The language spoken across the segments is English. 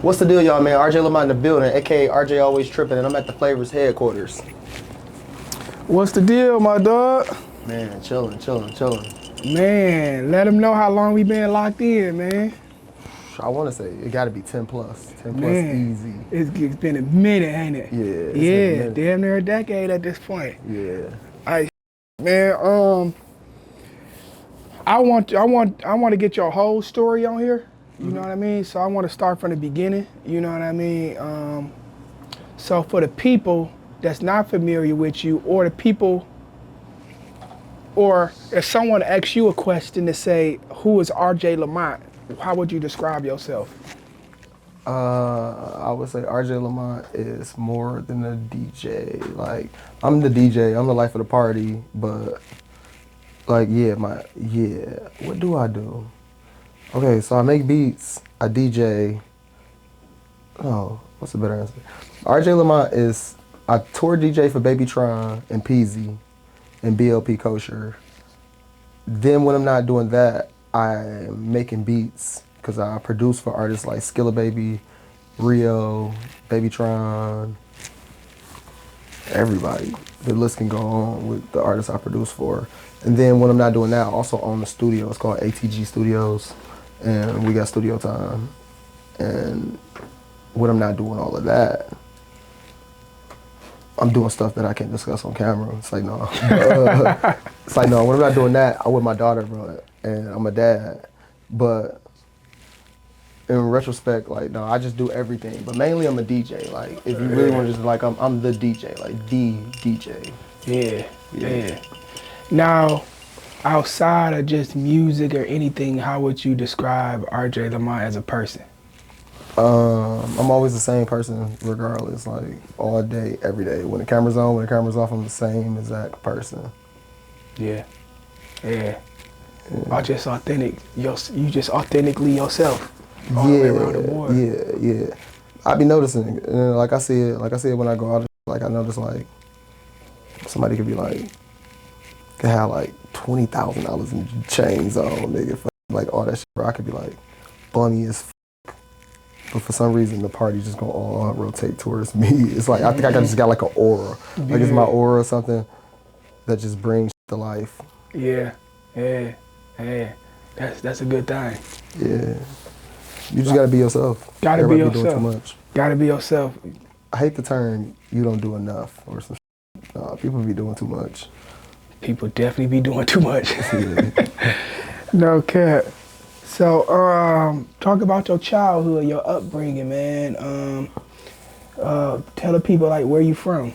What's the deal, y'all, man? RJ Lamont in the building, aka RJ Always Tripping, and I'm at the Flavors headquarters. What's the deal, my dog? Man, chilling. Man, let them know how long we been locked in, man. I want to say it got to be 10 plus. 10 plus Man, easy. It's been a minute, ain't it? Yeah, it's been a Yeah, minute. damn near a decade at this point. Yeah. Man, I want to get your whole story on here. You know what I mean? So I want to start from the beginning. You know what I mean? So for the people that's not familiar with you, or the people, or if someone asks you a question to say, who is RJ Lamont? How would you describe yourself? I would say RJ Lamont is more than a DJ. Like, I'm the DJ, I'm the life of the party, but like, what do I do? Okay, so I make beats, I DJ. Oh, what's a better answer? RJ Lamont is, I tour DJ for Baby Tron and Peasy and BLP Kosher. Then when I'm not doing that, I'm making beats because I produce for artists like Skilla Baby, Rio, Baby Tron, everybody. The list can go on with the artists I produce for. And then when I'm not doing that, I also own the studio. It's called ATG Studios, and we got studio time. And when I'm not doing all of that, I'm doing stuff that I can't discuss on camera. It's like, no. It's like, no, when I'm not doing that, I'm with my daughter, bro, and I'm a dad. But in retrospect, like, no, I just do everything. But mainly I'm a DJ. Like, if you really want to just, like, I'm the DJ, like, the DJ. Yeah. Now, outside of just music or anything, how would you describe RJ Lamont as a person? I'm always the same person regardless, like all day, every day. When the camera's on, when the camera's off, I'm the same exact person. Yeah. Are just authentic. You just authentically yourself. All the way around the board. Yeah. I be noticing, and like I see it when I go out. Like I notice, like somebody could be like, could have like $20,000 in chains on, nigga, like all that shit. Bro, I could be like bummy as. But for some reason, the party just gonna all rotate towards me. It's like, I think I just got like an aura. Like it's my aura or something that just brings to life. Yeah. That's a good thing. Yeah. You just gotta be yourself. Gotta be yourself. Be doing too much. Gotta be yourself. I hate the term, you don't do enough or some shit. Nah, people be doing too much. People definitely be doing too much. Yeah. No cap. So, talk about your childhood, your upbringing, man. Tell the people, like, where you from?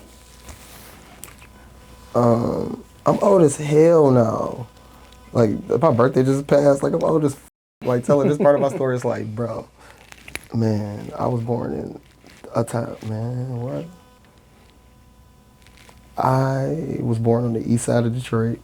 I'm old as hell now. Like, my birthday just passed. Like, I'm old as like, telling this part of my story is like, bro, man, I was born in a time, man, what? I was born on the east side of Detroit.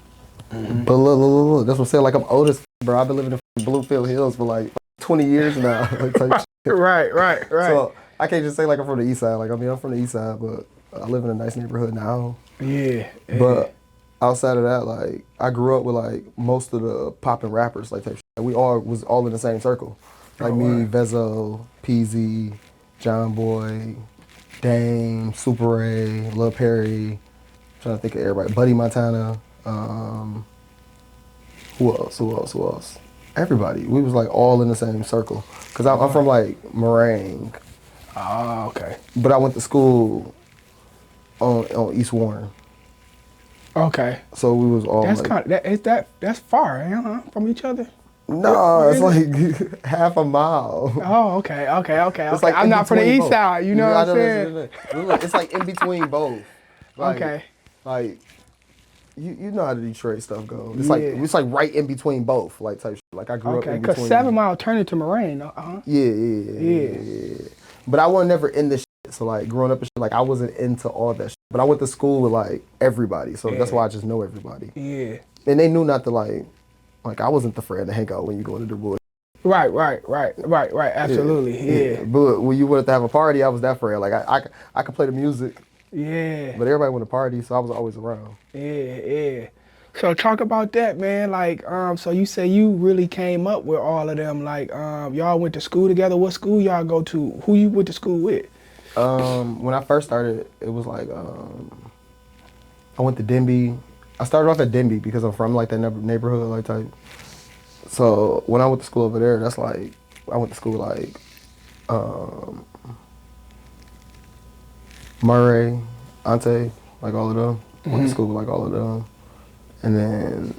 Mm-hmm. But look, that's what I'm saying. Like, I'm old as bro. I've been living in Bluefield Hills for like 20 years now. Like, Right. So I can't just say like I'm from the east side. Like, I mean, I'm from the east side, but I live in a nice neighborhood now. Yeah. But outside of that, like, I grew up with like most of the poppin' rappers, like type shit. Like, we all was all in the same circle. Like me, Vezzo, Peasy, John Boy, Dame, Super Ray, Lil Perry. Trying to think of everybody. Buddy Montana. Who else? Everybody. We was like all in the same circle. Cause I'm from like Meringue. Oh, okay. But I went to school on East Warren. Okay. So we was all that's like, that's far, from each other? No, it's like half a mile. Oh, okay. It's like I'm not from the east both. side, you know what I'm saying? It's like in between both. Like, okay. Like, you know how the Detroit stuff goes. It's like right in between both, like type shit. Like I grew up in between. Cause 7 Mile turned into Moraine, Yeah. But I wasn't never in this shit. So like growing up and shit, like I wasn't into all that shit. But I went to school with like everybody, so that's why I just know everybody. Yeah. And they knew not to like I wasn't the friend to hang out when you go into the bush. Right. Absolutely. Yeah. But when you wanted to have a party, I was that friend. Like I could play the music. Yeah. But everybody wanted to party, so I was always around. Yeah. So talk about that, man. Like, so you say you really came up with all of them. Like, y'all went to school together. What school y'all go to? Who you went to school with? When I first started, it was like I went to Denby. I started off at Denby because I'm from like that neighborhood like type. So when I went to school over there, that's like I went to school like Murray, Ante, like all of them. Went to school with like all of them. And then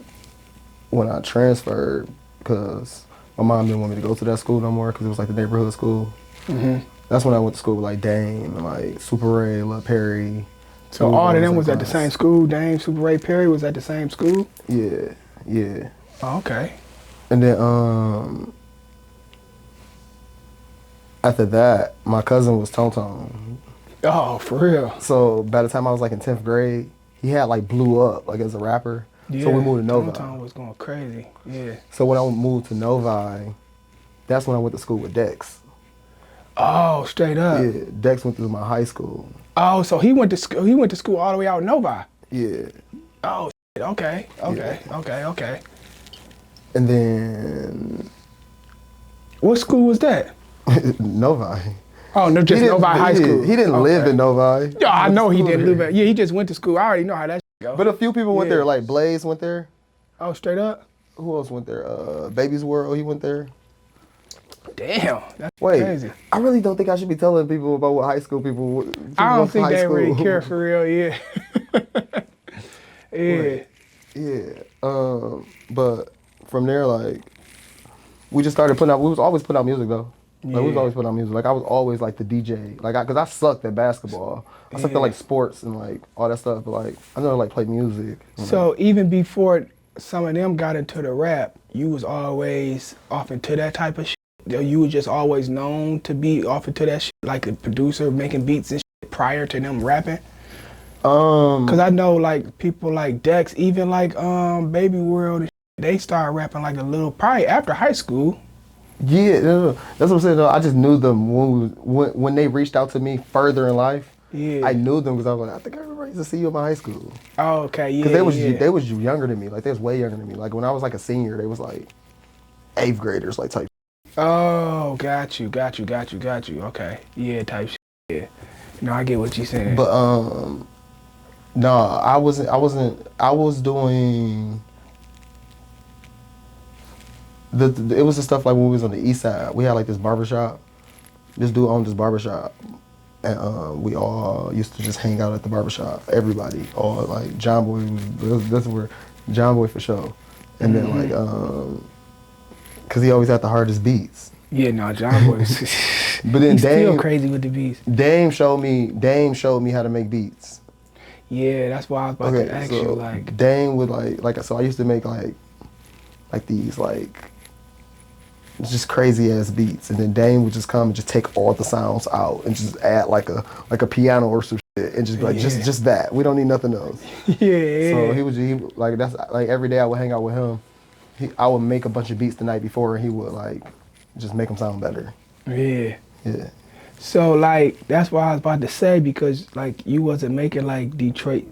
when I transferred, because my mom didn't want me to go to that school no more because it was like the neighborhood school. That's when I went to school with like Dame and like Super Ray, Lil Perry. So all of them was at the same school? Dame, Super Ray, Perry was at the same school? Yeah, yeah. Oh, okay. And then after that, my cousin was Tonton. Oh, for real? So by the time I was like in 10th grade, he had like blew up like as a rapper. Yeah, so we moved to Novi. Tonton was going crazy, yeah. So when I moved to Novi, that's when I went to school with Dex. Oh, straight up. Yeah, Dex went through my high school. Oh, so he went to school. He went to school all the way out in Novi. Yeah. Oh, shit. Okay. Okay. And then what school was that? Novi. Oh, no, just Novi High School. He didn't live in Novi. Yeah, I know he didn't live in. Yeah, he just went to school. I already know how that shit go. But a few people went there. Like Blaze went there. Oh, straight up. Who else went there? Baby's World. He went there. Damn, that's Wait, crazy. I really don't think I should be telling people about what high school people I don't think they really care for real, yeah. Yeah. Yeah. But from there, like, we just started putting out, we was always putting out music, though. Like, we was always putting out music. Like, I was always, like, the DJ. Like, because I sucked at basketball. I sucked at, like, sports and, like, all that stuff. But, like, I know, like, play music. So, even before some of them got into the rap, you was always off into that type of shit? You were just always known to be off into that shit, like a producer making beats and shit prior to them rapping? Cause I know like people like Dex, even like Baby World, and shit, they started rapping like a little probably after high school. Yeah, that's what I'm saying. Though. I just knew them when they reached out to me further in life. Yeah, I knew them because I was like, I think I remember I used to see you in my high school. Oh, okay, yeah. Because they was younger than me. Like they was way younger than me. Like when I was like a senior, they was like 8th graders, like type. Oh, got you. Okay, yeah, type shit. Yeah, no, I get what you're saying. But no, I wasn't. I was doing it was the stuff like when we was on the Eastside. We had like this barbershop. This dude owned this barbershop, and we all used to just hang out at the barbershop. Everybody, all like John Boy that's where John Boy for sure, and then like cause he always had the hardest beats. Yeah, no, John Boy. But then he's Dame, still crazy with the beats. Dame showed me how to make beats. Yeah, that's why I was about to ask you. Like Dame would like so I used to make like these like just crazy ass beats, and then Dame would just come and just take all the sounds out and just add like a piano or some shit and just be like just that. We don't need nothing else. Yeah. So he like that's like every day I would hang out with him. I would make a bunch of beats the night before, and he would like just make them sound better. Yeah. Yeah. So like that's what I was about to say, because like you wasn't making like Detroit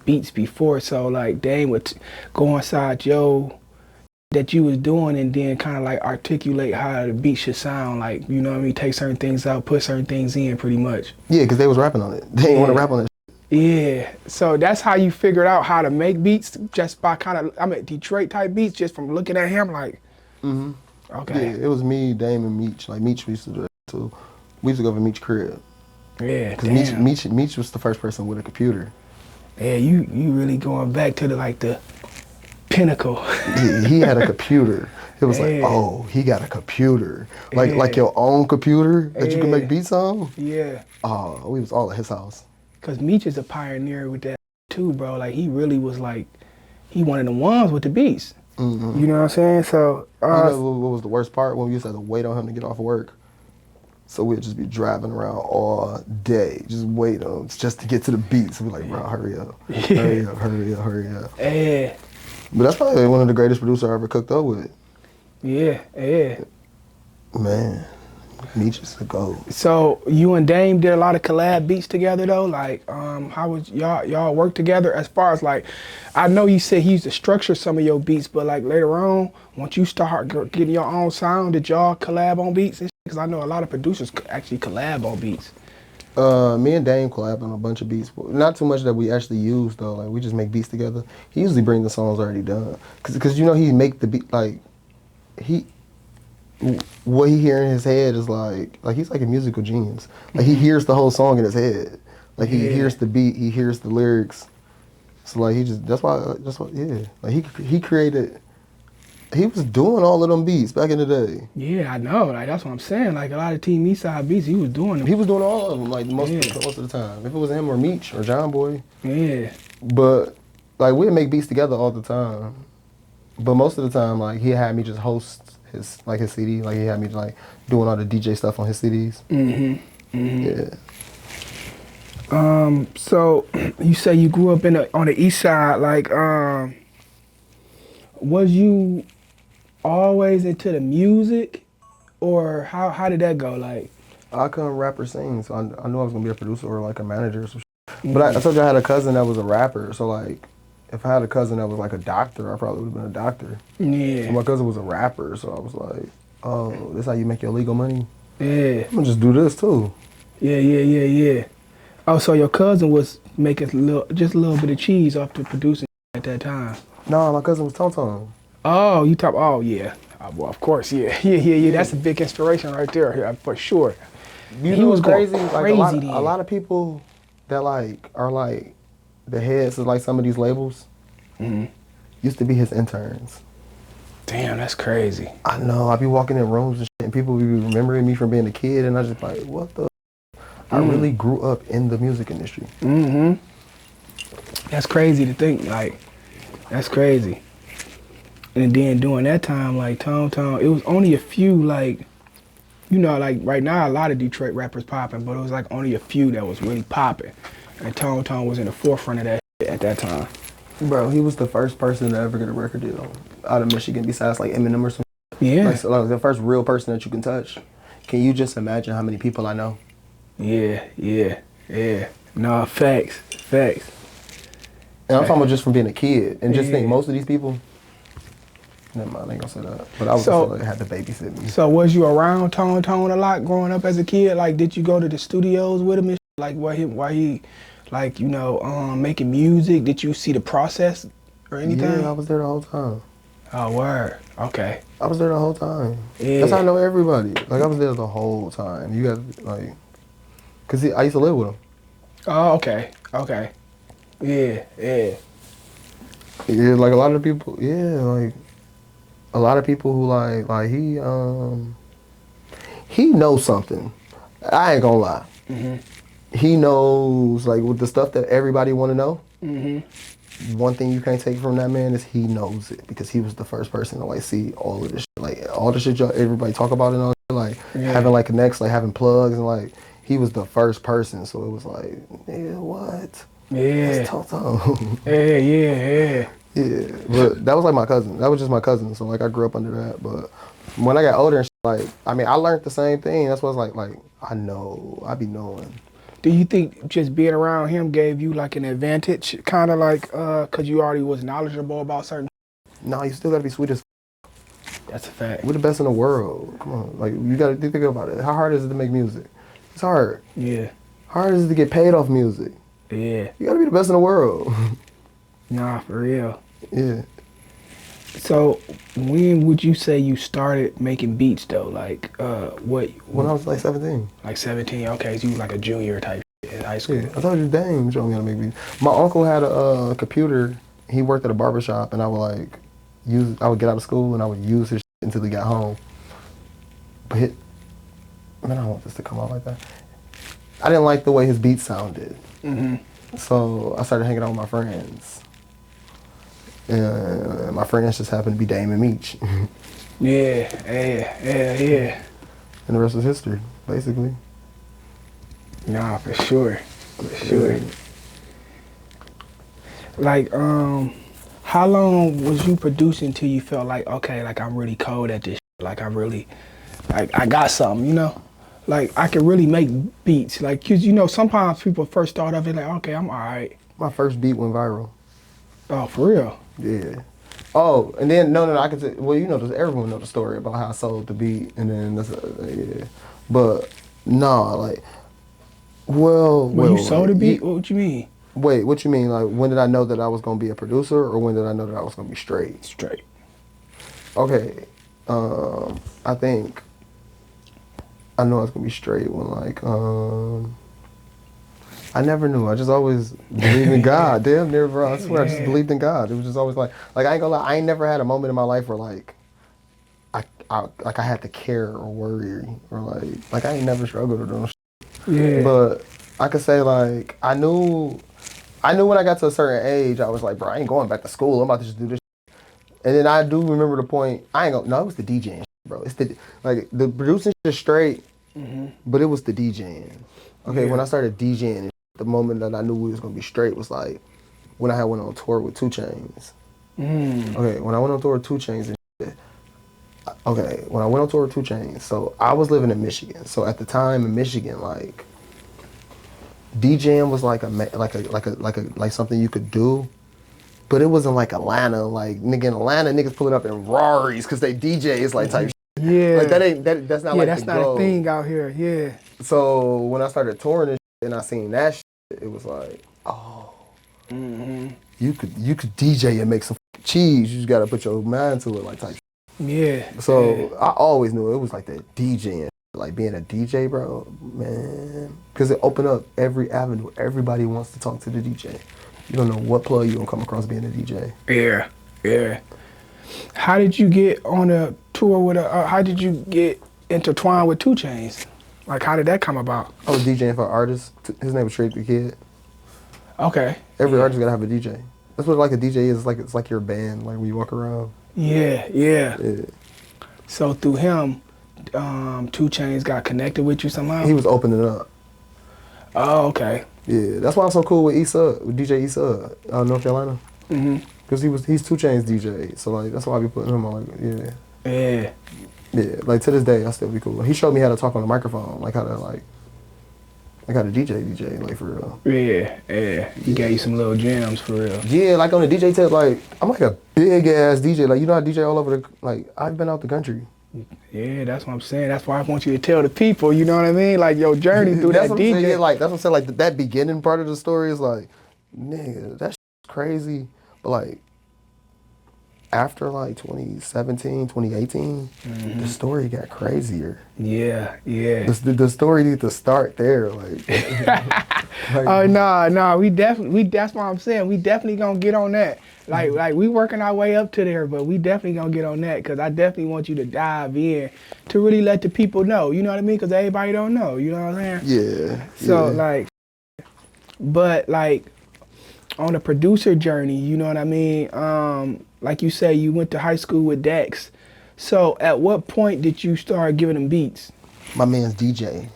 beats before, so like Dame would go inside yo that you was doing and then kind of like articulate how the beat should sound, like, you know what I mean, take certain things out, put certain things in pretty much. Yeah, because they was rapping on it. They didn't want to rap on it. Yeah, so that's how you figured out how to make beats, just by kind of, I mean, Detroit type beats, just from looking at him like. Okay. Yeah, it was me, Dame, and Meech. Like Meech used to do that too. We used to go to Meech's crib. Yeah, because Meech was the first person with a computer. Yeah, you really going back to the pinnacle. He had a computer. It was like, oh, he got a computer. Like your own computer that you can make beats on? Yeah. Oh, we was all at his house. Because Meech is a pioneer with that too, bro. Like, he really was like, he one of the ones with the beats. Mm-hmm. You know what I'm saying? So, you know what was the worst part? When we used to have to wait on him to get off of work. So we'd just be driving around all day, just wait on, just to get to the beats. We're like, bro, hurry up. Hurry up. Yeah. But that's probably one of the greatest producers I ever cooked up with. Yeah. Man, Meech is a GOAT. So you and Dame did a lot of collab beats together though. Like, how was y'all work together as far as like? I know you said he used to structure some of your beats, but like later on, once you start getting your own sound, did y'all collab on beats? Because I know a lot of producers actually collab on beats. Me and Dame collab on a bunch of beats. Not too much that we actually use though. Like we just make beats together. He usually brings the songs already done. Cause you know he make the beat like what he hear in his head is like he's like a musical genius. Like he hears the whole song in his head. Like he hears the beat, he hears the lyrics. So like that's why yeah. Like he created. He was doing all of them beats back in the day. Yeah, I know. Like that's what I'm saying. Like a lot of Team Eastside beats, he was doing them. He was doing all of them. Like most of the time. If it was him or Meech or John Boy. Yeah. But like we'd make beats together all the time. But most of the time, like he had me just host his CD. Like he had me like doing all the DJ stuff on his CDs. Yeah. So you say you grew up on the East Side. Like, was you always into the music, or how did that go? Like, I couldn't rap or sing, so I knew I was gonna be a producer or like a manager or some shit. But I told you I had a cousin that was a rapper, so like, if I had a cousin that was like a doctor, I probably would have been a doctor. Yeah. So my cousin was a rapper, so I was like, oh, this how you make your legal money? Yeah. I'm gonna just do this too. Yeah. Oh, so your cousin was making just a little bit of cheese off the producing at that time. No, my cousin was Tom. Oh, you talk. Oh, yeah. Well, of course, yeah. That's a big inspiration right there, yeah, for sure. He was crazy. Like a lot of people that like are like the heads of like some of these labels used to be his interns. Damn, that's crazy. I know. I be walking in rooms and shit, and people be remembering me from being a kid, and I just like, what the? I really grew up in the music industry. That's crazy to think. Like, that's crazy. And then during that time, like Tone, it was only a few, like, you know, like right now a lot of Detroit rappers popping, but it was like only a few that was really popping. And Tone was in the forefront of that shit at that time. Bro, he was the first person to ever get a record deal out of Michigan besides like Eminem or something. Yeah. Like, so, like the first real person that you can touch. Can you just imagine how many people I know? Yeah. No, facts. And I'm talking about just from being a kid. And just think, most of these people, never mind, I ain't gonna say that. But I was just had to babysit me. So was you around Tone a lot growing up as a kid? Like, did you go to the studios with him? Like, why he, like, you know, making music? Did you see the process or anything? Yeah, I was there the whole time. Oh, word. Okay. I was there the whole time. Yeah. That's how I know everybody. Like, I was there the whole time. You guys, like, because I used to live with him. Oh, okay. Yeah. Yeah, like a lot of people, like a lot of people who like he knows something. I ain't gonna lie. He knows like with the stuff that everybody want to know. One thing you can't take from that man is he knows it because he was the first person to like see all of this shit. Like all the shit everybody talk about and all that, like having like connects, like having plugs and like he was the first person. So it was like, yeah, what? Yeah. That's Tom. Yeah. Yeah, but that was like my cousin. That was just my cousin. So like I grew up under that. But when I got older and shit, like I mean I learned the same thing. That's why it's like I be knowing. Do you think just being around him gave you like an advantage, kind of like, cause you already was knowledgeable about certain? No, you still gotta be sweet as. That's a fact. We're the best in the world. Come on, like you gotta think about it. How hard is it to make music? It's hard. Yeah. Hard is it to get paid off music? Yeah. You gotta be the best in the world. Nah, for real. Yeah. So when would you say you started making beats though? Like, what? When I was like 17. Like 17. Okay, so you was like a junior type in high school. Yeah, I told you, Dame showed me how to make beats. My uncle had a computer. He worked at a barbershop, and I would like I would get out of school and I would use his shit until he got home. But man, I don't want this to come out like that. I didn't like the way his beats sounded. So I started hanging out with my friends. And my friends just happened to be Dame and Meech. Yeah. And the rest was history, basically. Nah, for sure. Like, how long was you producing till you felt like, okay, like I'm really cold at this shit. Like I really, like I got something, you know? like I can really make beats. Like, 'cause you know, sometimes people first start off and like, okay, I'm all right. My first beat went viral. Oh, for real? Yeah. Oh, and then no, I could say, well, you know, everyone know the story about how I sold the beat, and then that's yeah. But no, like, well, you sold the beat? What you mean? Wait, what you mean? Like, when did I know that I was gonna be a producer, or when did I know that I was gonna be straight? Straight. Okay, I think I know I was gonna be straight when like I never knew. I just always believed in God. Damn near, bro. I swear, I just believed in God. It was just always like I ain't gonna lie. I ain't never had a moment in my life where like I had to care or worry or like I ain't never struggled or no shit. Yeah. But I could say like I knew when I got to a certain age, I was like, bro, I ain't going back to school. I'm about to just do this shit. And then I do remember the point. No, it was the DJing, bro. It's the producing shit is straight, but it was the DJing. Okay, when I started DJing, the moment that I knew we was gonna be straight was like when I went on tour with 2 Chainz. Okay, when I went on tour with 2 Chainz and shit. Okay, when I went on tour with 2 Chainz, so I was living in Michigan. So at the time in Michigan, like DJing was like something you could do, but it wasn't like Atlanta. Like nigga in Atlanta, niggas pulling up in Raris because they DJ is like type. Yeah. Like that's not like that's not a thing out here. Yeah. So when I started touring and shit, and I seen that shit, it was like, oh, you could DJ and make some cheese. You just gotta put your mind to it, like type. Yeah. So I always knew it was like that DJing, like being a DJ, bro, man, because it opened up every avenue. Everybody wants to talk to the DJ. You don't know what plug you gonna come across being a DJ. Yeah, yeah. How did you get on a tour with how did you get intertwined with 2 Chainz? Like, how did that come about? I was DJing for artists. His name was Trick the Kid. Okay. Every artist gotta have a DJ. That's what like a DJ is. It's like your band. Like when you walk around. Yeah. So through him, 2 Chainz got connected with you somehow? He was opening up. Oh, okay. Yeah, that's why I'm so cool with Eastside, with DJ Eastside out of North Carolina. Because he's 2 Chainz DJ, so like that's why I be putting him on. Like, yeah. Like to this day, I still be cool. He showed me how to talk on the microphone, like how to how to DJ, like for real. Yeah. He gave you some little gems for real. Yeah, like on the DJ tip, like I'm like a big ass DJ. Like you know I DJ all over I've been out the country. Yeah, that's what I'm saying. That's why I want you to tell the people, you know what I mean? Like your journey through that DJ. Saying, yeah, like that's what I'm saying. Like that beginning part of the story is like, nigga, that shit's crazy. But like after like 2017, 2018, the story got crazier. Yeah. The story needs to start there. Like, no, we definitely that's what I'm saying. We definitely gonna get on that. Like we working our way up to there, but we definitely gonna get on that because I definitely want you to dive in to really let the people know. You know what I mean? Because everybody don't know. You know what I'm saying? Yeah. So but like on the producer journey, you know what I mean? Like you say, you went to high school with Dex. So at what point did you start giving them beats? My man's DJ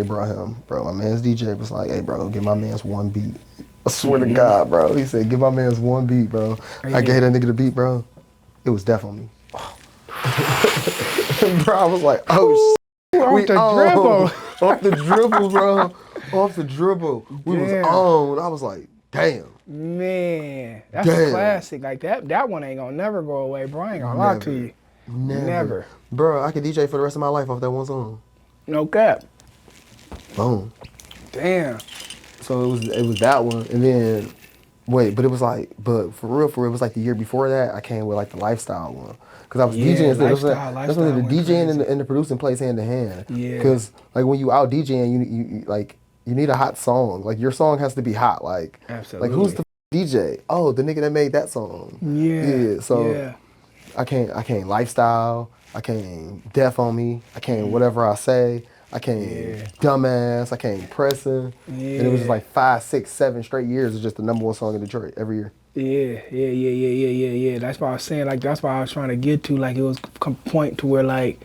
brought him, bro. My man's DJ was like, hey, bro, give my man's one beat. I swear to God, bro. He said, give my man's one beat, bro. I gave that nigga the beat, bro. It was death on me. Bro, I was like, oh, off the dribble. Off the dribble, bro. Off the dribble. We was on. I was like, damn. Man, that's a classic. Like that one ain't gonna never go away, bro. I ain't gonna lie to you. Never. Bro, I could DJ for the rest of my life off that one song. No cap. Boom. Damn. So it was that one, and then but it was like, but for real, it was like the year before that I came with like the lifestyle one, because I was DJing. That's when the DJing and the producing plays hand in hand. Yeah. Because like when you out DJing, you need a hot song. Like your song has to be hot. Like absolutely. Like who's the DJ? Oh, the nigga that made that song. Yeah. So I can't lifestyle. I can't death on me. I can't whatever I say. I came dumbass, I came pressing, and it was just like 5, 6, 7 straight years of just the #1 song in Detroit every year. Yeah. That's why I was saying, like, that's why I was trying to get to, like, it was a point to where, like,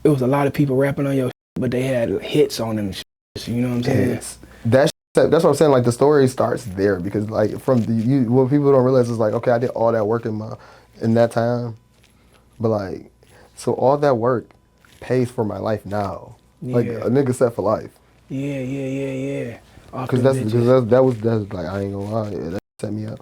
it was a lot of people rapping on your shit, but they had hits on them shit, you know what I'm saying? That's what I'm saying, like, the story starts there, because, like, what people don't realize is, like, okay, I did all that work in that time, but, like, so all that work pays for my life now. Yeah. Like a nigga set for life. Yeah. Cause that's like, I ain't gonna lie, that set me up.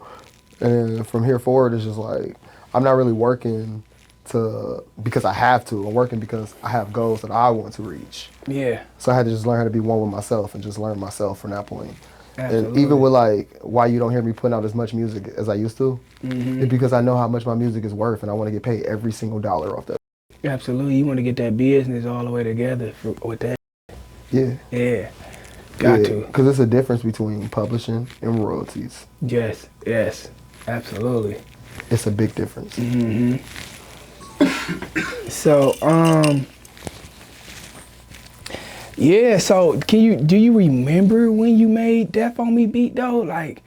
And from here forward, it's just like I'm not really working because I have to. I'm working because I have goals that I want to reach. Yeah. So I had to just learn how to be one with myself and just learn myself from that point. Absolutely. And even with like why you don't hear me putting out as much music as I used to, it's because I know how much my music is worth and I want to get paid every single dollar off that. Absolutely. You want to get that business all the way together with that. Yeah. Yeah. Got to. Because it's a difference between publishing and royalties. Yes. Absolutely. It's a big difference. So, yeah, so do you remember when you made Death on Me beat though? Like,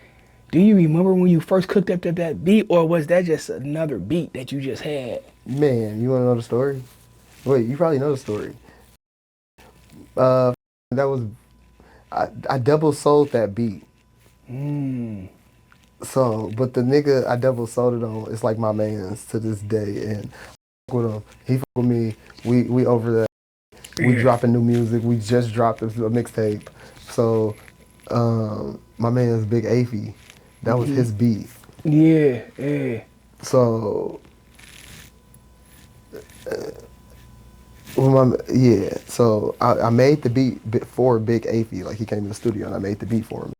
do you remember when you first cooked up that beat, or was that just another beat that you just had? Man, you wanna know the story? Wait, you probably know the story. That was, I double sold that beat. So, but the nigga I double sold it on, it's like my man's to this day, and I fuck with him. He fuck with me. We over that. We dropping new music. We just dropped a mixtape. So, my man's Big Afy, that was his beat. Yeah. So, so I made the beat for Big Afy. Like he came in the studio and I made the beat for him.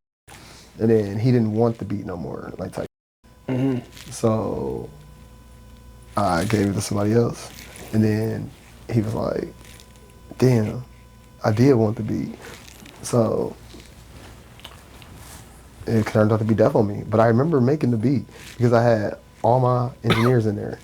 And then he didn't want the beat no more, like type. So I gave it to somebody else. And then he was like, damn, I did want the beat. So it turned out to be Death on Me. But I remember making the beat because I had all my engineers in there.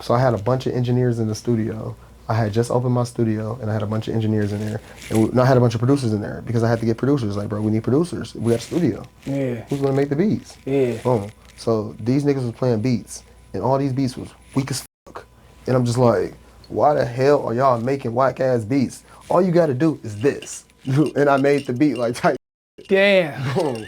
So I had a bunch of engineers in the studio. I had just opened my studio and I had a bunch of engineers in there. And I had a bunch of producers in there because I had to get producers. Like, bro, we need producers. We got a studio. Yeah. Who's gonna make the beats? Yeah. Boom. So these niggas was playing beats and all these beats was weak as fuck. And I'm just like, why the hell are y'all making whack ass beats? All you gotta do is this. And I made the beat like type. Damn. Boom.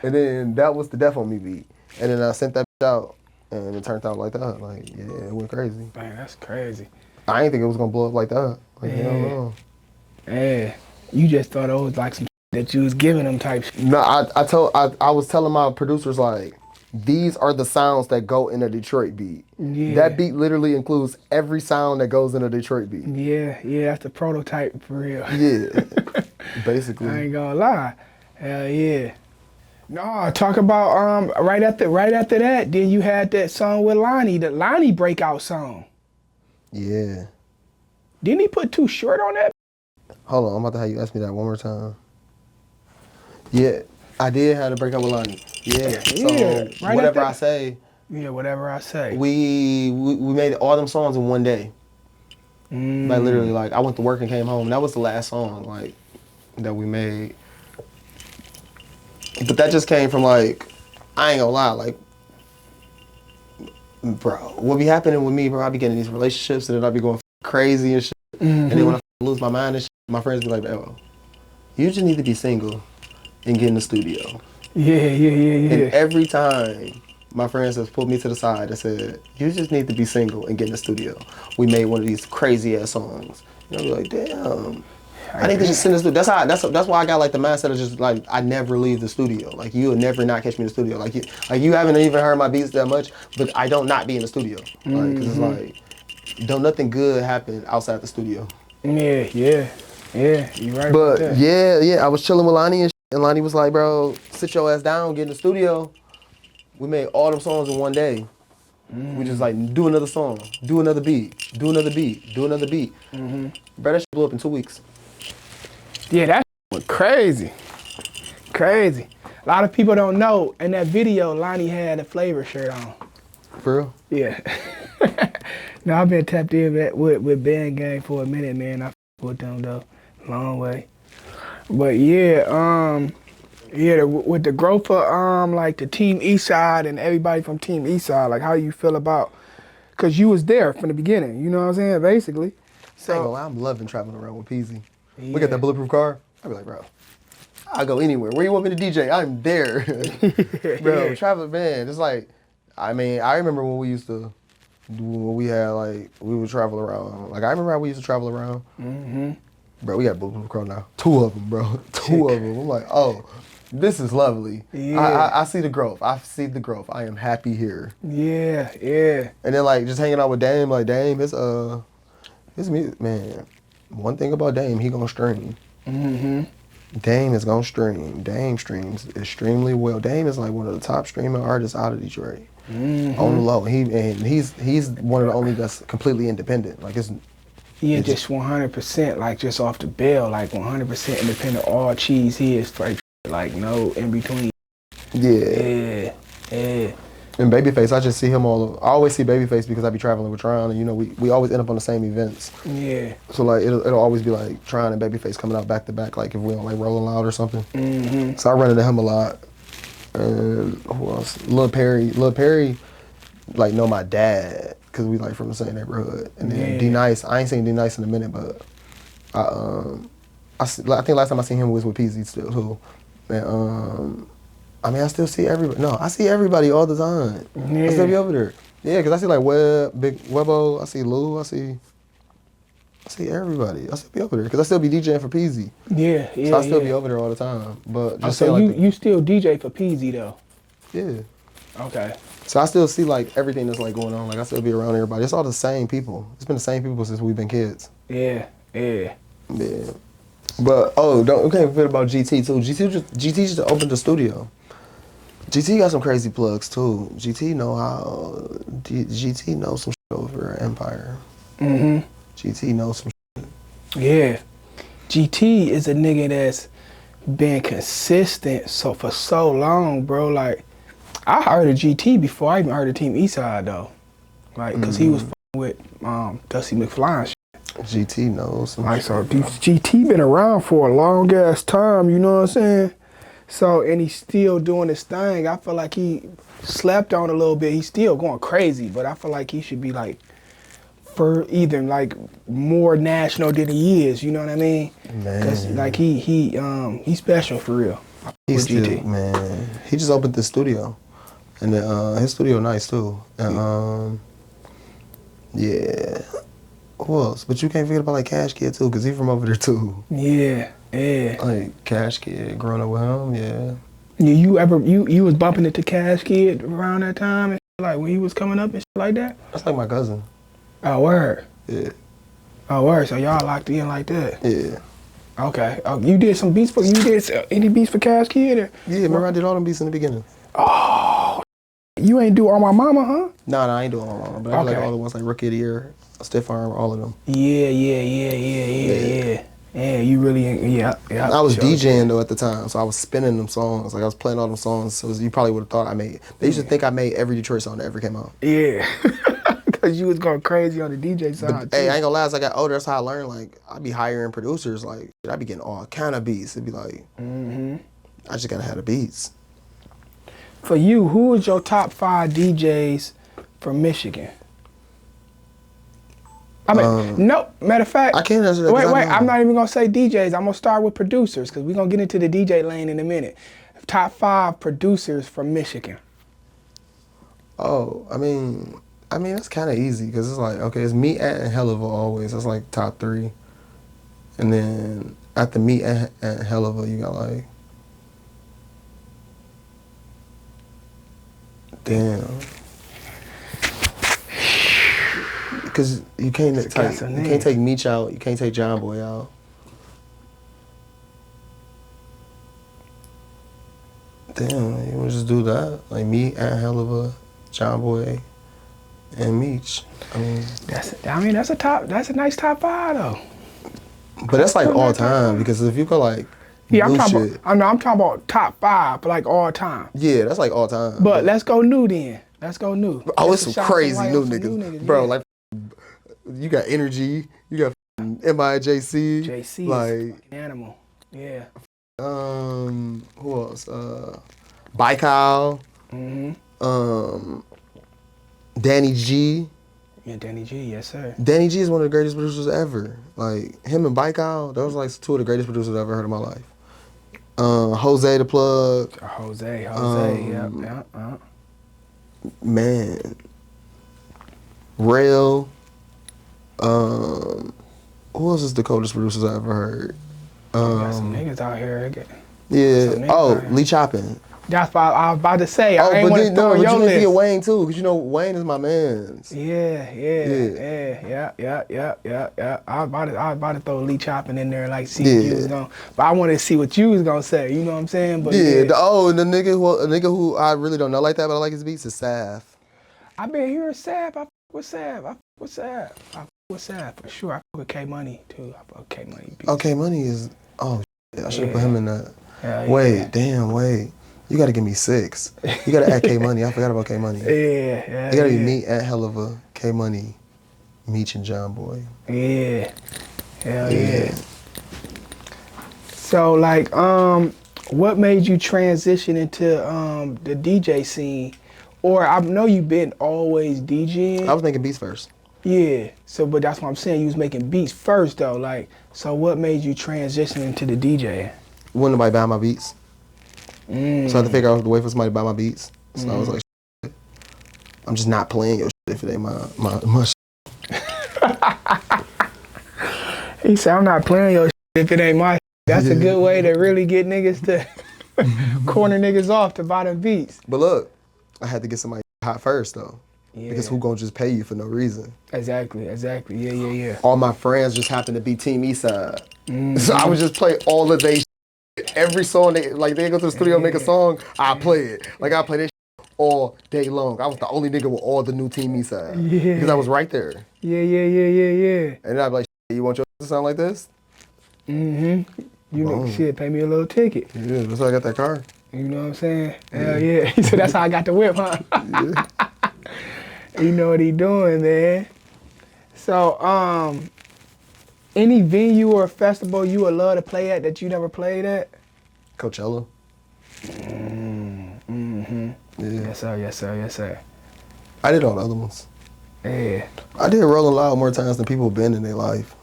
And then that was the Death on Me beat. And then I sent that out. And it turned out like that. Like, yeah, it went crazy. Man, that's crazy. I didn't think it was gonna blow up like that. Like, hell no. Yeah. You just thought it was like some that you was giving them type shit. No, I was telling my producers like, these are the sounds that go in a Detroit beat. Yeah. That beat literally includes every sound that goes in a Detroit beat. Yeah, that's the prototype for real. Yeah, basically. I ain't gonna lie. Hell yeah. No, talk about right after that, then you had that song with Lonnie, the Lonnie breakout song. Yeah. Didn't he put Too Short on that? Hold on, I'm about to have you ask me that one more time. Yeah, I did have to break up with Lonnie. Yeah. So right whatever I say. Yeah, whatever I say. We made all them songs in one day. Like literally, like I went to work and came home. And that was the last song like that we made. But that just came from like, I ain't gonna lie, like, bro, what be happening with me, bro? I be getting in these relationships and then I be going crazy and shit. And then when I lose my mind and shit, my friends be like, oh, you just need to be single and get in the studio. Yeah. And every time my friends have pulled me to the side and said, you just need to be single and get in the studio. We made one of these crazy ass songs. And I'll be like, damn. I need to just send this. That's why I got like the mindset of just like I never leave the studio. Like you'll never not catch me in the studio. Like you haven't even heard my beats that much, but I don't not be in the studio. Like 'cause it's like don't nothing good happen outside the studio. Yeah. You right. But about that. yeah, I was chilling with Lonnie and Lonnie was like, bro, sit your ass down, get in the studio. We made all them songs in one day. We just like do another song, do another beat, do another beat, do another beat. Bro, that shit blew up in 2 weeks. Yeah, that was crazy. Crazy. A lot of people don't know, in that video, Lonnie had a Flavor shirt on. For real? Yeah. No, I've been tapped in with Band Gang for a minute, man. I with them, though. Long way. But yeah, with the growth of, like, the Team Eastside and everybody from Team Eastside, like, how you feel about, because you was there from the beginning, you know what I'm saying, basically. So I'm loving traveling around with Peasy. We got that bulletproof car. I'd be like, bro, I'll go anywhere. Where you want me to DJ? I'm there. Bro, traveling, man. It's like, I mean, I remember when we used to when we had like we would travel around. Like I remember how we used to travel around. Mm-hmm. Bro, we got Boo Crow now. 2 of them, bro. 2 of them. I'm like, oh, this is lovely. Yeah. I see the growth. I see the growth. I am happy here. Yeah, yeah. And then like just hanging out with Dame, like Dame, his music, man. One thing about Dame, he gonna stream. Mm-hmm. Dame is gonna stream. Dame streams extremely well. Dame is like one of the top streaming artists out of Detroit. Mm-hmm. On the low. He's one of the only that's completely independent. Like it's Yeah, just 100%, like just off the bell, like 100% independent. All cheese he is like no in between. Yeah. Yeah. And Babyface, I just see him all. I always see Babyface because I be traveling with Tron, and you know we always end up on the same events. Yeah. So like it'll always be like Tron and Babyface coming out back to back, like if we on like Rolling Loud or something. Mm-hmm. So I run into him a lot. And who else? Lil Perry, like know my dad because we like from the same neighborhood. And then D Nice, I ain't seen D Nice in a minute, but I think last time I seen him was with PZ still too. And I mean I still see everybody. No, I see everybody all the time. Yeah. I still be over there. Yeah, because I see like Webb, Big Webbo, I see Lou, I see everybody. I still be over there because I still be DJing for PZ. Yeah. So I still be over there all the time. But just so like you still DJ for PZ though? Yeah. Okay. So I still see like everything that's like going on. Like I still be around everybody. It's all the same people. It's been the same people since we've been kids. Yeah. But we can't forget about GT too. GT just opened the studio. GT got some crazy plugs too. GT knows some shit over at Empire. Mm-hmm. GT knows some shit. Yeah. GT is a nigga that's been consistent for so long, bro. Like I heard of GT before I even heard of Team Eastside though. Like cause he was with Dusty McFly and shit. GT knows some like shit. so GT been around for a long ass time, you know what I'm saying? So, and he's still doing his thing. I feel like he slept on a little bit. He's still going crazy, but I feel like he should be like for either like more national than he is. You know what I mean? Man, cause like he's special for real. He's with still, GT. man. He just opened the studio, and then, his studio nice too. And yeah. Who else? But you can't forget about like Cash Kid too, cause he from over there too. Yeah. Like Cash Kid, growing up with him, yeah. You was bumping it to Cash Kid around that time, and like when he was coming up and shit like that? That's like my cousin. Oh, word. Yeah. Oh, word. So y'all locked in like that? Yeah. Okay. Oh, you did some beats for, any beats for Cash Kid? Or? Yeah, remember I did all them beats in the beginning. Oh, you ain't do All My Mama, huh? Nah, I ain't doing all of them, but I did like all the ones like Rookie of the Year, Stiff Arm, all of them. Yeah. Yeah, you really, yeah. I was DJing though at the time, so I was spinning them songs. Like I was playing all them songs, so you probably would have thought I made. They used to think I made every Detroit song that ever came out. Yeah, because you was going crazy on the DJ side too. Hey, I ain't gonna lie, as I got older, that's how I learned. Like I be hiring producers, like I be getting all kind of beats. It'd be like, I just gotta have the beats. For you, who is your top 5 DJs from Michigan? I mean, no, matter of fact, I can't answer that. Wait, I'm not even gonna say DJs. I'm gonna start with producers because we're gonna get into the DJ lane in a minute. Top 5 producers from Michigan. Oh, I mean that's kind of easy because it's like, okay, it's Meat and Helluva always. That's like top 3, and then after Meat and Helluva, you got like, damn. Because you can't take Meech out, you can't take John Boy out. Damn, you wanna just do that? Like me and Helluva, John Boy, and Meech. I mean that's a nice top 5 though. But that's like all time because if you go like I'm talking about top 5 for like all time. Yeah, that's like all time. But let's go new then. Let's go new. Oh, it's some crazy new niggas. Bro, like you got Energy, you got MIJC. JC like animal. Yeah. Who else? Baikal. Danny G. Yeah, Danny G, yes sir. Danny G is one of the greatest producers ever. Like him and Baikal, those are like 2 of the greatest producers I've ever heard in my life. Jose the Plug. Jose, yeah. Man. Rail. Who else is the coldest producers I ever heard? Got some niggas out here. Yeah. Oh, Lee Choppin. That's what I was about to say. Oh, I ain't but want to then, throw no, but your you need to list. get Wayne too, cause you know Wayne is my man's. Yeah. I was about to throw Lee Choppin in there, like see what you was gonna. But I wanted to see what you was gonna say. You know what I'm saying? But Yeah. And the nigga who I really don't know like that, but I like his beats is Saf. I been hearing Sav. I fuck with Sav for sure. I fuck with K Money too. I fuck with K Money beats. Okay, Money is. Oh, shit, I should have put him in that. Wait. You gotta give me 6. You gotta add K Money. I forgot about K Money. Yeah. You gotta be me and Helluva, K Money, Meech and John Boy. Yeah. Hell yeah. So like, what made you transition into the DJ scene? Or I know you've been always DJing. I was making beats first. Yeah. So, but that's what I'm saying. You was making beats first though. Like, so what made you transition into the DJ? Wouldn't nobody buy my beats. So I had to figure out the way for somebody to buy my beats. So I was like, shit, I'm just not playing your shit if it ain't my shit. He said, I'm not playing your shit if it ain't my shit. That's a good way to really get niggas to corner niggas off to buy them beats. But look, I had to get somebody hot first though. Yeah. Because who gonna just pay you for no reason? Exactly. Yeah. All my friends just happened to be Team Eastside. So I would just play all of they shit. Every song, they go to the studio and make a song, I play it. Like I play this shit all day long. I was the only nigga with all the new Team Eastside. Yeah. Because I was right there. Yeah. And I'd be like, you want your to sound like this? You make shit, pay me a little ticket. Yeah, that's how I got that car. You know what I'm saying? Hell yeah. He said that's how I got the whip, huh? Yeah. You know what he doing, man. So, any venue or festival you would love to play at that you never played at? Coachella. Yeah. Yes, sir. I did all the other ones. Yeah. I did Rolling Loud more times than people have been in their life.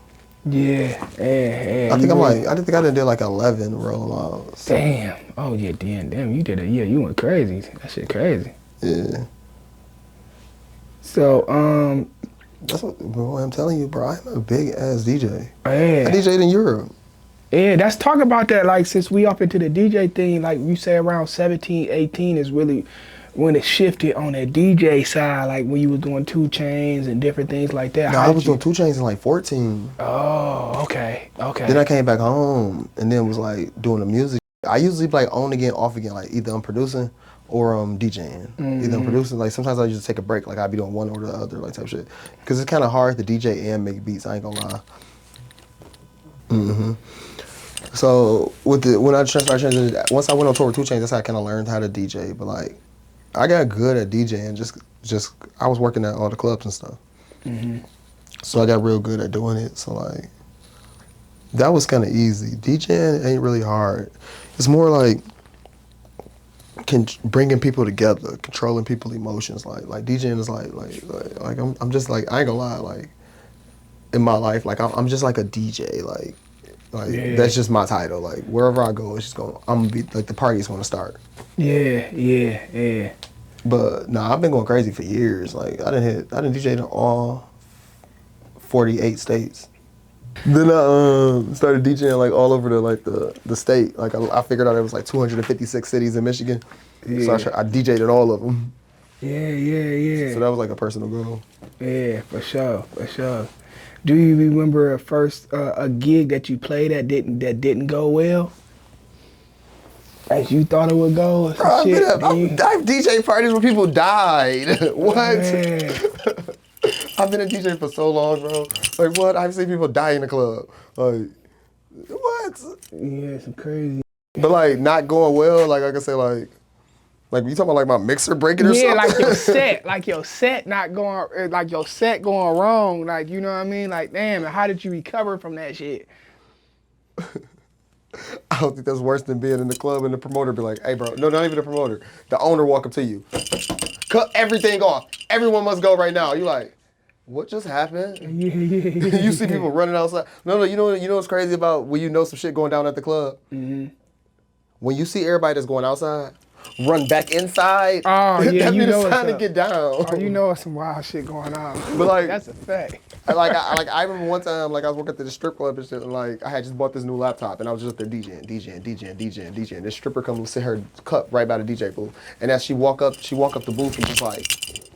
Yeah. I think I did like 11 Rolling Louds. Damn. Oh yeah, damn. You did it. Yeah, you went crazy. That shit crazy. Yeah. So, That's what, bro, I'm telling you, bro. I'm a big ass DJ. Yeah. I DJ'd in Europe. Yeah, let's talk about that. Like, since we up into the DJ thing, like you say around 17, 18 is really when it shifted on that DJ side, like when you was doing 2 Chainz and different things like that. No, I was doing 2 Chainz in like 14. Oh, okay. Then I came back home and then was like doing the music. I usually like on again, off again, like either I'm producing or DJing. Either I'm producing, like sometimes I just take a break, like I'd be doing one or the other, like type shit. Cause it's kind of hard to DJ and make beats, I ain't gonna lie. So when I started changing, once I went on tour with 2 Chainz, that's how I kind of learned how to DJ. But like, I got good at DJing. Just I was working at all the clubs and stuff. So I got real good at doing it. So like, that was kind of easy. DJing ain't really hard. It's more like bringing people together, controlling people's emotions. Like DJing is like I'm just like, I ain't gonna lie, like in my life, like I'm just like a DJ, like that's just my title. Like wherever I go, I'm gonna be like the party's gonna start. Yeah. But nah, I've been going crazy for years. Like I didn't DJ in all 48 states. Then I started DJing like all over the state. Like I figured out there was like 256 cities in Michigan. So I DJ'd in all of them. Yeah. So that was like a personal goal. Yeah, for sure. Do you remember a gig that you played that didn't go well? As you thought it would go? Or some shit? I've DJ parties where people died. What? I've been a DJ for so long, bro. Like what? I've seen people die in the club. Like what? Yeah, some crazy. But like not going well. Like I can say like you talking about like my mixer breaking or something? Yeah, like your set not going, like your set going wrong. Like you know what I mean? Like damn, how did you recover from that shit? I don't think that's worse than being in the club and the promoter be like, hey bro, no, not even the promoter. The owner walk up to you. Cut everything off. Everyone must go right now. You like, what just happened? Yeah. You see people running outside. No, you know what's crazy about when you know some shit going down at the club? When you see everybody that's going outside, run back inside, Oh yeah, that you means know it's time to up. get down. Oh, you know it's some wild shit going on. But like, that's a fact. I remember one time, like I was working at the strip club and shit, and like I had just bought this new laptop, and I was just up there DJing. This stripper comes and sit her cup right by the DJ booth, and as she walk up the booth and just like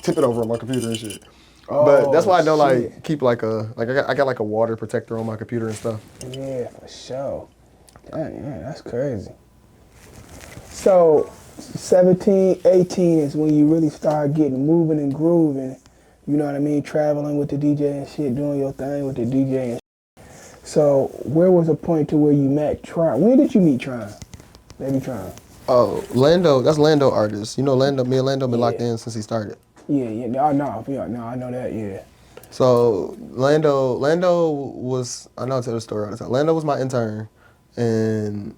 tip it over on my computer and shit. But that's why I don't like keep like I got like a water protector on my computer and stuff. Yeah, for sure. Dang, yeah, that's crazy. So 17, 18 is when you really start getting moving and grooving. You know what I mean? Traveling with the DJ and shit, doing your thing with the DJ and shit. So where was the point to where you met Tron? When did you meet Tron? Baby Tron. Oh, Lando, that's Lando artist. You know Lando, me and Lando been locked in since he started. Yeah, no, I know that, yeah. So Lando was, I know I tell the story all the time. Lando was my intern, and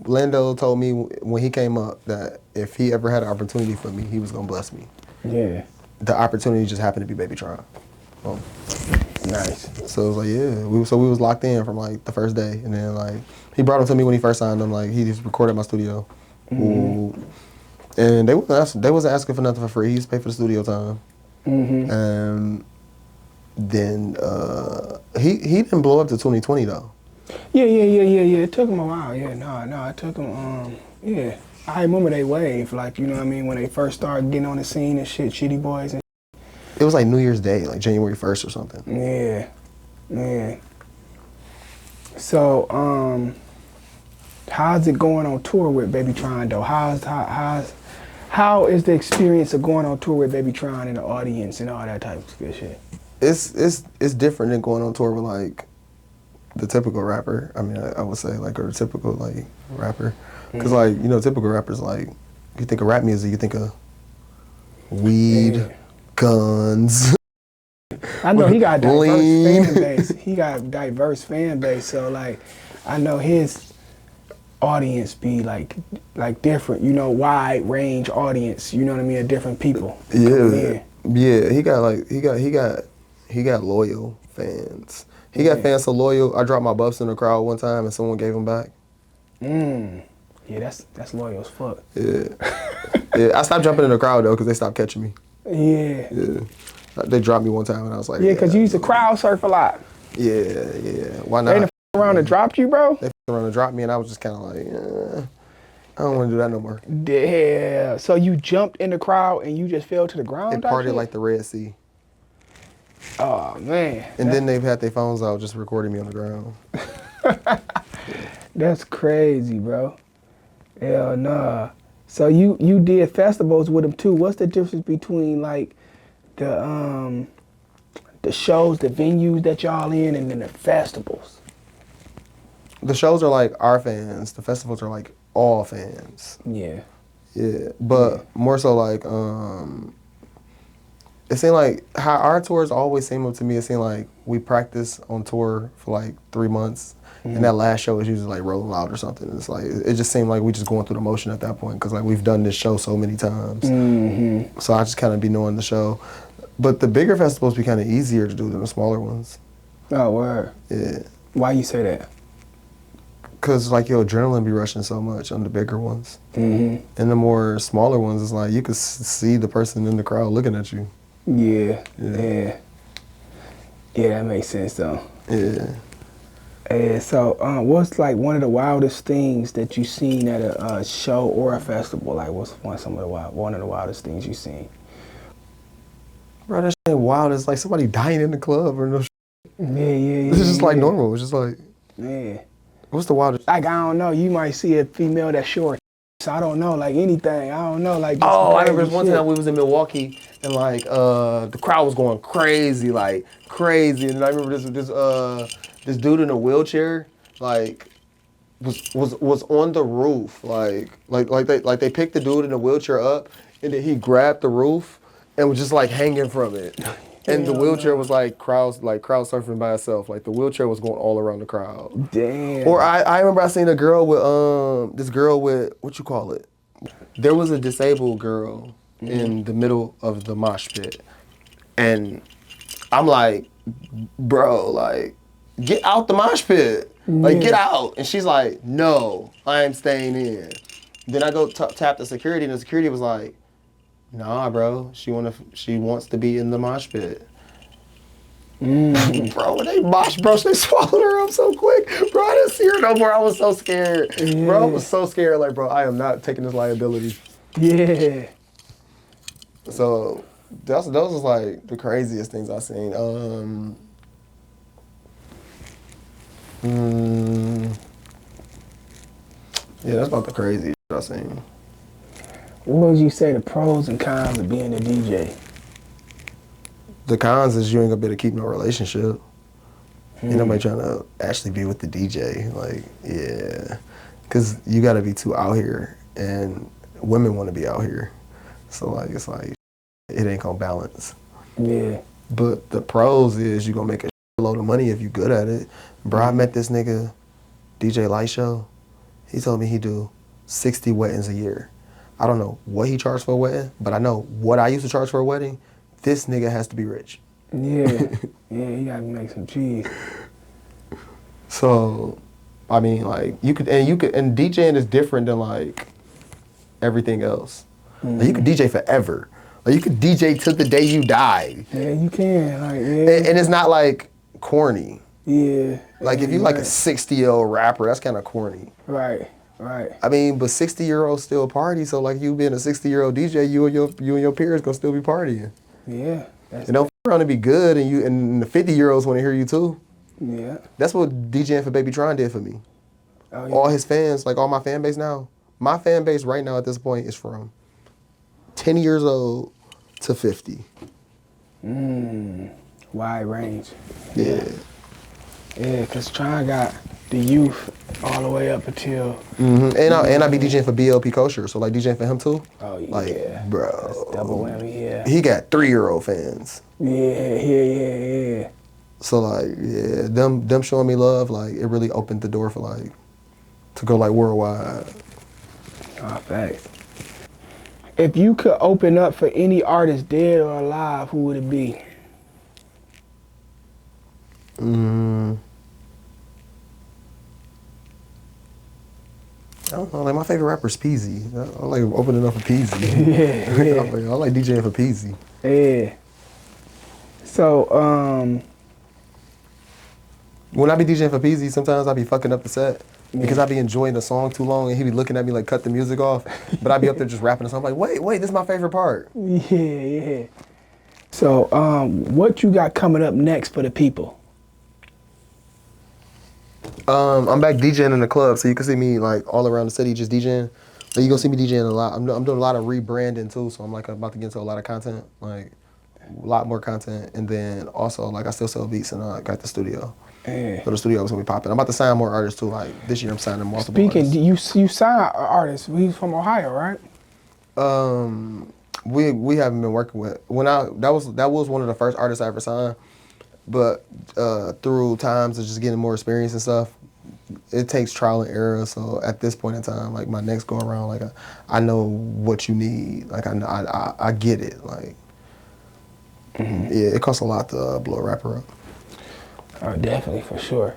Lando told me when he came up that if he ever had an opportunity for me, he was gonna bless me. Yeah. The opportunity just happened to be Baby Tron. Nice. So it was like, yeah, we was locked in from like the first day, and then like he brought him to me when he first signed him. Like he just recorded my studio, and they wasn't asking for nothing for free. He used to pay for the studio time, and then he didn't blow up to 2020 though. Yeah. It took him a while. Yeah, no, it took him. Yeah, I remember they wave, like, you know what I mean, when they first started getting on the scene and shit, Shitty Boys and. It was like New Year's Day, like January 1st or something. Yeah. So, how's it going on tour with Baby Tron though? How is the experience of going on tour with Baby Tron and the audience and all that type of good shit? It's different than going on tour with like the typical rapper. I mean, I would say like, or typical like rapper, because like, you know, typical rappers, like you think of rap music, you think of weed, guns. I know he got a diverse fan base. He got a diverse fan base, so like I know his audience be like different, you know, wide range audience, you know what I mean, of different people. Yeah. He got loyal fans. He got fans so loyal. I dropped my buffs in the crowd one time and someone gave them back. Yeah, that's loyal as fuck. Yeah. I stopped jumping in the crowd though because they stopped catching me. Yeah. They dropped me one time and I was like, yeah, because you used to crowd surf a lot. Yeah. Why not? They done around and dropped you, bro? They around and dropped me and I was just kind of like, I don't want to do that no more. Yeah. So you jumped in the crowd and you just fell to the ground? It parted like the Red Sea. Oh, man. And then they've had their phones out just recording me on the ground. That's crazy, bro. Hell nah. So you did festivals with them too. What's the difference between like the shows, the venues that y'all in, and then the festivals? The shows are like our fans. The festivals are like all fans. Yeah. But more so like it seemed like how our tours always seem to me. It seemed like we practice on tour for like 3 months, and that last show is usually like Rolling Loud or something. It's like it just seemed like we just going through the motion at that point because like we've done this show so many times. So I just kind of be knowing the show. But the bigger festivals be kind of easier to do than the smaller ones. Oh, word. Yeah. Why you say that? Because like your adrenaline be rushing so much on the bigger ones. And the more smaller ones, it's like you could see the person in the crowd looking at you. Yeah, that makes sense though. Yeah. And so, what's like one of the wildest things that you seen at a show or a festival? Like, what's one of the wildest things you seen? Bro, that shit ain't wild. It's like somebody dying in the club or no shit. Yeah. It's just like normal. It's just like, what's the wildest? Like, I don't know. You might see a female that's short. So I don't know, like anything. I don't know, like. I remember one time we was in Milwaukee and like the crowd was going crazy, and I remember this dude in a wheelchair like was on the roof, like they picked the dude in the wheelchair up and then he grabbed the roof and was just like hanging from it. And the wheelchair was like crowd surfing by itself. Like the wheelchair was going all around the crowd. Damn. Or I remember I seen a girl with this girl with what you call it? There was a disabled girl in the middle of the mosh pit. And I'm like, bro, like, get out the mosh pit. Like, get out. And she's like, no, I am staying in. Then I go tap the security, and the security was like, "Nah, bro. She wants to be in the mosh pit." Bro, when they mosh, bro, they swallowed her up so quick. Bro, I didn't see her no more. I was so scared. Yeah. Bro, I was so scared. Like, bro, I am not taking this liability. Yeah. So those was like the craziest things I've seen. Yeah, that's about the craziest I've seen. What would you say the pros and cons of being a DJ? The cons is you ain't gonna be able to keep no relationship. Ain't nobody trying to actually be with the DJ. Like, yeah. Because you gotta be too out here, and women wanna be out here. So, like, it's like, it ain't gonna balance. Yeah. But the pros is you gonna make a load of money if you good at it. Bro, I met this nigga, DJ Light Show. He told me he do 60 weddings a year. I don't know what he charged for a wedding, but I know what I used to charge for a wedding. This nigga has to be rich. Yeah. Yeah, you gotta make some cheese. So, I mean, like, and DJing is different than, like, everything else. Like, you could DJ forever. Like, you could DJ till the day you die. Yeah, you can. Like, yeah. And it's not, like, corny. Yeah. Like, if you like a 60-year-old rapper, that's kind of corny. Right. Right. I mean, but 60-year-olds still party, so, like, you being a 60-year-old DJ, you and your peers gonna still be partying. Yeah. And don't f around to be good, and the 50-year-olds want to hear you too. Yeah. That's what DJing for Baby Tron did for me. Oh, yeah. All his fans, like all my fan base now, my fan base right now at this point is from 10 years old to 50. Wide range. Yeah. Yeah, because Tron got the youth all the way up until... And I be DJing for BLP Kosher, so like DJing for him too. Oh, yeah. Like, bro. That's double whammy, yeah. He got 3-year-old fans. Yeah. So like, yeah, them showing me love, like, it really opened the door for like, to go like worldwide. Oh, facts. If you could open up for any artist, dead or alive, who would it be? I don't know, like my favorite rapper is Peasy. I like opening up for Peasy. Yeah. I like DJing for Peasy. Yeah. So, when I be DJing for Peasy, sometimes I be fucking up the set because I be enjoying the song too long and he be looking at me like cut the music off. But I be up there just rapping the song. I'm like, wait, this is my favorite part. Yeah. So, what you got coming up next for the people? I'm back DJing in the club, so you can see me like all around the city just DJing. But you gonna see me DJing a lot. I'm doing a lot of rebranding too, so I'm like about to get into a lot of content, like a lot more content, and then also like I still sell beats and I got the studio. Yeah. So the studio is gonna be popping. I'm about to sign more artists too. Like this year, I'm signing multiple. Speaking, artists. you sign artists. We from Ohio, right? We haven't been working with that was one of the first artists I ever signed. But through times of just getting more experience and stuff, it takes trial and error. So at this point in time, like my next go around, like I know what you need. Like I get it. Like yeah, it costs a lot to blow a rapper up. Oh, definitely, for sure.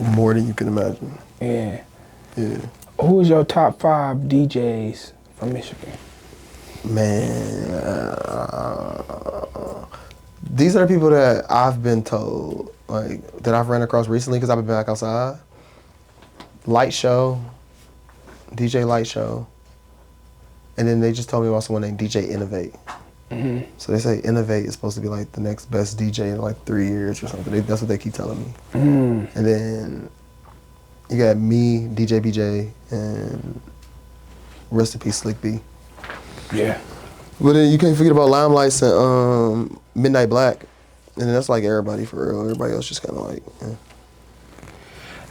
More than you can imagine. Yeah. Yeah. Who is your top 5 DJs from Michigan? Man, these are the people that I've been told, like, that I've ran across recently because I've been back outside. Light Show, DJ Light Show, and then they just told me about someone named DJ Innovate. So they say Innovate is supposed to be like the next best DJ in like 3 years or something. That's what they keep telling me. And then you got me, DJ BJ, and rest in peace, Slick B. Yeah. But then you can't forget about Limelights and Midnight Black. And that's like everybody for real. Everybody else just kind of like,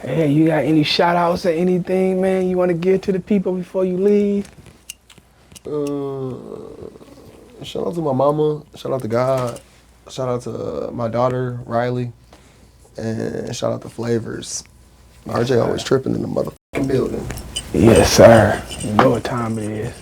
Hey, you got any shout outs or anything, man, you want to give to the people before you leave? Shout out to my mama. Shout out to God. Shout out to my daughter, Riley. And shout out to Flavors. RJ always tripping in the motherfucking building. Yes, sir. You know what time it is.